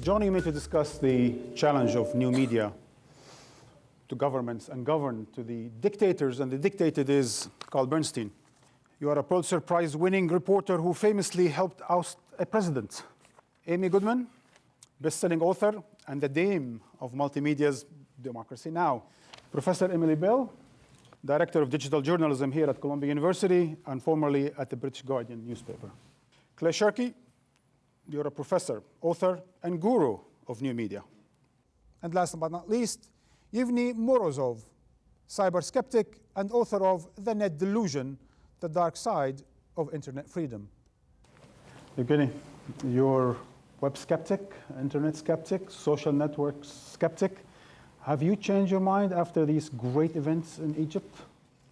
Joining me to discuss the challenge of new media to governments and govern to the dictators, and the dictated is Carl Bernstein. You are a Pulitzer Prize-winning reporter who famously helped oust a president. Amy Goodman, best-selling author and the dame of multimedia's Democracy Now! Professor Emily Bell, Director of Digital Journalism here at Columbia University and formerly at the British Guardian newspaper. Clay Shirky, you're a professor, author, and guru of new media. And last but not least, Yevgeny Morozov, cyber skeptic and author of The Net Delusion, The Dark Side of Internet Freedom. Yevgeny, you're web skeptic, internet skeptic, social network skeptic. Have you changed your mind after these great events in Egypt?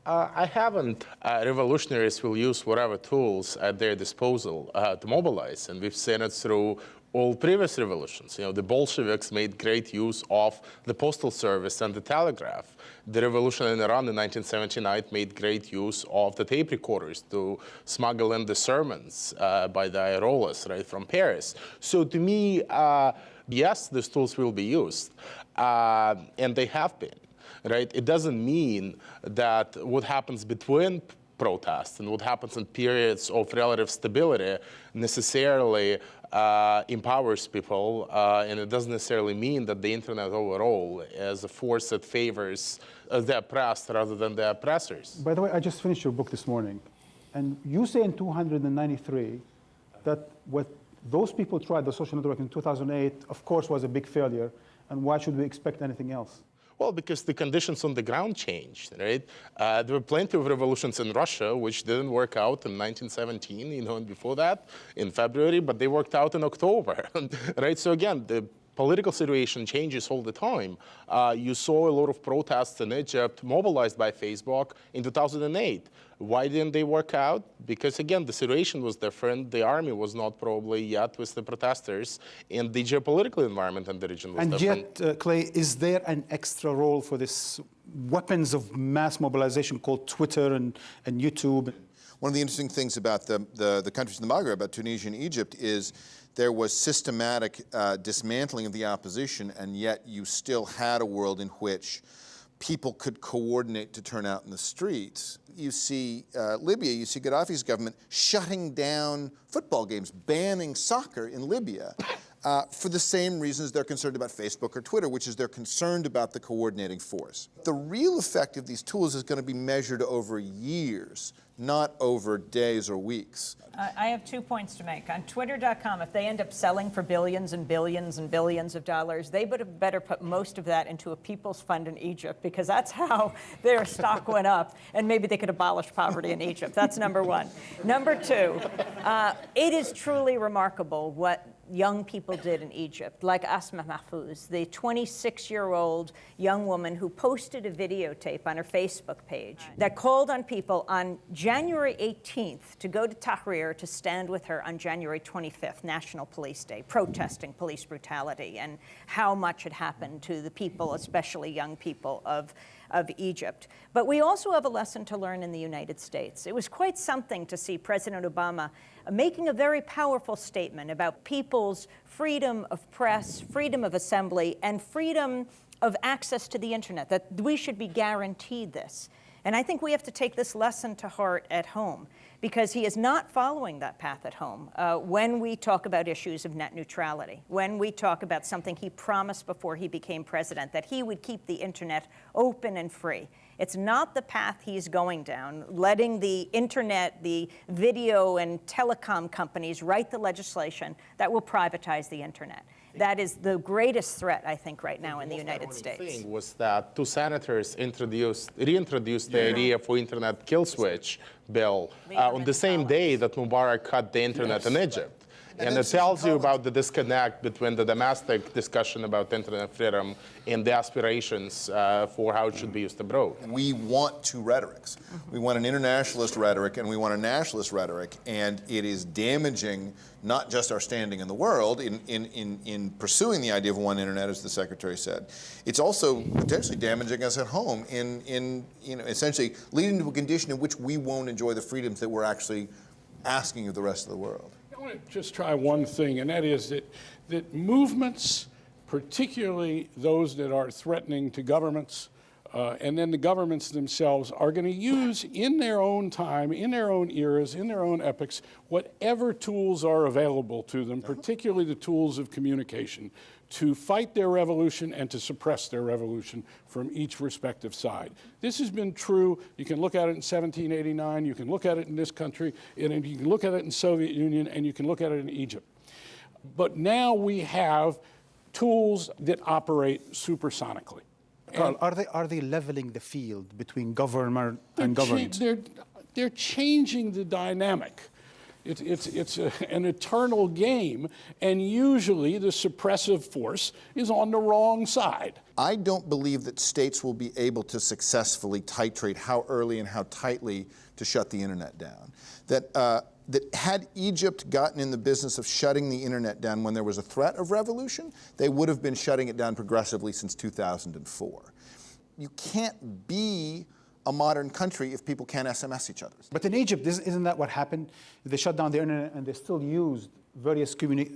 I haven't. Revolutionaries will use whatever tools at their disposal to mobilize, and we've seen it through all previous revolutions. You know, the Bolsheviks made great use of the postal service and the telegraph. The revolution in Iran in 1979 made great use of the tape recorders to smuggle in the sermons by the Ayatollahs, right, from Paris. So to me, yes, these tools will be used, and they have been. Right? It doesn't mean that what happens between protests and what happens in periods of relative stability necessarily empowers people, and it doesn't necessarily mean that the internet overall is a force that favors the oppressed rather than the oppressors. By the way, I just finished your book this morning, and you say in 293 that what those people tried, the social network in 2008, of course, was a big failure, and why should we expect anything else? Well, because the conditions on the ground changed, right? There were plenty of revolutions in Russia which didn't work out in 1917, you know, and before that, in February, but they worked out in October, right? So again, the political situation changes all the time. You saw a lot of protests in Egypt mobilized by Facebook in 2008. Why didn't they work out? Because again, the situation was different. The army was not probably yet with the protesters, and the geopolitical environment in the region was different. And yet, Clay, is there an extra role for this weapons of mass mobilization called Twitter and YouTube? One of the interesting things about the countries in the Maghreb, about Tunisia and Egypt, is there was systematic dismantling of the opposition, and yet you still had a world in which people could coordinate to turn out in the streets. You see Libya, you see Gaddafi's government shutting down football games, banning soccer in Libya for the same reasons they're concerned about Facebook or Twitter, which is they're concerned about the coordinating force. The real effect of these tools is going to be measured over years, not over days or weeks. I have 2 points to make. On Twitter.com, if they end up selling for billions and billions and billions of dollars, they better put most of that into a people's fund in Egypt, because that's how their stock went up, and maybe they could abolish poverty in Egypt. That's number one. Number two, it is truly remarkable what young people did in Egypt, like Asma Mahfouz, the 26-year-old young woman who posted a videotape on her Facebook page that called on people on January 18th to go to Tahrir to stand with her on January 25th, National Police Day, protesting police brutality and how much had happened to the people, especially young people of Egypt. But we also have a lesson to learn in the United States. It was quite something to see President Obama making a very powerful statement about people's freedom of press, freedom of assembly, and freedom of access to the internet, that we should be guaranteed this. And I think we have to take this lesson to heart at home, because he is not following that path at home when we talk about issues of net neutrality, when we talk about something he promised before he became president, that he would keep the internet open and free. It's not the path he's going down, letting the internet, the video and telecom companies write the legislation that will privatize the internet. That is the greatest threat, I think, right now in the United States. The thing was that two senators reintroduced the idea for internet kill switch bill on the same day that Mubarak cut the internet in Egypt. And it tells you about the disconnect between the domestic discussion about internet freedom and the aspirations for how it should be used abroad. We want two rhetorics. We want an internationalist rhetoric and we want a nationalist rhetoric, and it is damaging not just our standing in the world in pursuing the idea of one internet, as the Secretary said. It's also potentially damaging us at home in essentially leading to a condition in which we won't enjoy the freedoms that we're actually asking of the rest of the world. I want to just try one thing, and that is that that movements, particularly those that are threatening to governments, and then the governments themselves are going to use in their own time, in their own eras, in their own epochs, whatever tools are available to them, particularly the tools of communication, to fight their revolution and to suppress their revolution from each respective side. This has been true. You can look at it in 1789, you can look at it in this country, and you can look at it in the Soviet Union, and you can look at it in Egypt. But now we have tools that operate supersonically. Carl, are they leveling the field between government and governed? They're changing the dynamic. It's an eternal game, and usually the suppressive force is on the wrong side. I don't believe that states will be able to successfully titrate how early and how tightly to shut the internet down. That had Egypt gotten in the business of shutting the internet down when there was a threat of revolution, they would have been shutting it down progressively since 2004. You can't be a modern country if people can't SMS each other. But in Egypt, isn't that what happened? They shut down the internet and they still used various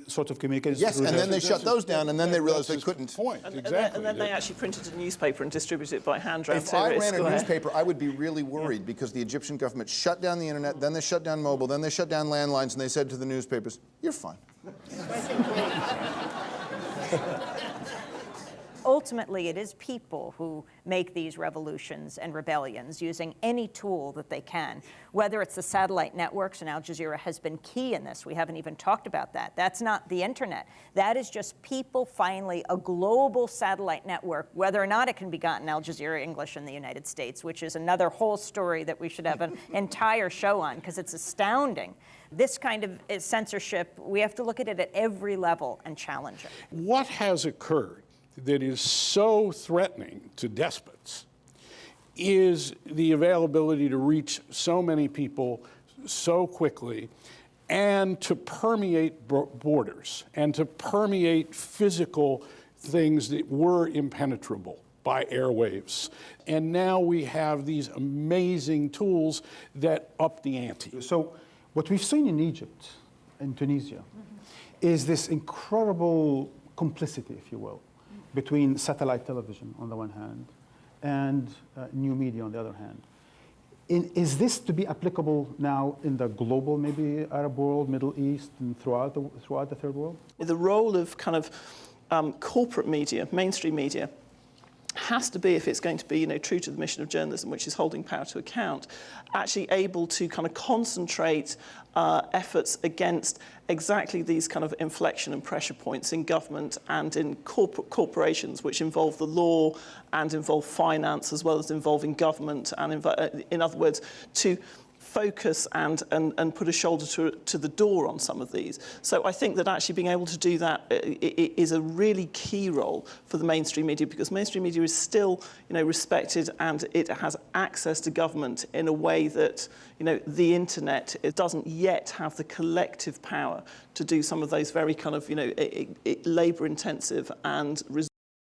sorts of communications. Yes, and then they shut those down, and then they realized they couldn't. Exactly. And then they actually printed a newspaper and distributed it by hand around If I Tahrir ran a Square. newspaper, I would be really worried because the Egyptian government shut down the internet, then they shut down mobile, then they shut down landlines, and they said to the newspapers, "You're fine." Ultimately, it is people who make these revolutions and rebellions using any tool that they can, whether it's the satellite networks, and AlJazeera has been key in this. We haven't even talked about that. That's not the internet. That is just people finally, a global satellite network, whether or not it can be gotten AlJazeera English in the United States, which is another whole story that we should have an entire show on, because it's astounding. This kind of censorship, we have to look at it at every level and challenge it. What has occurred that is so threatening to despots is the availability to reach so many people so quickly and to permeate borders and to permeate physical things that were impenetrable by airwaves. And now we have these amazing tools that up the ante. So what we've seen in Egypt and Tunisia is this incredible complicity, if you will, between satellite television on the one hand and new media on the other hand. Is this to be applicable now in the global, maybe Arab world, Middle East, and throughout the third world? The role of kind of corporate media, mainstream media, has to be, if it's going to be, true to the mission of journalism, which is holding power to account, actually able to kind of concentrate efforts against exactly these kind of inflection and pressure points in government and in corporations, which involve the law and involve finance, as well as involving government, and in other words, to focus and put a shoulder to the door on some of these. So I think that actually being able to do that is a really key role for the mainstream media, because mainstream media is still, respected, and it has access to government in a way that, the internet, it doesn't yet have the collective power to do some of those very kind of, labor-intensive and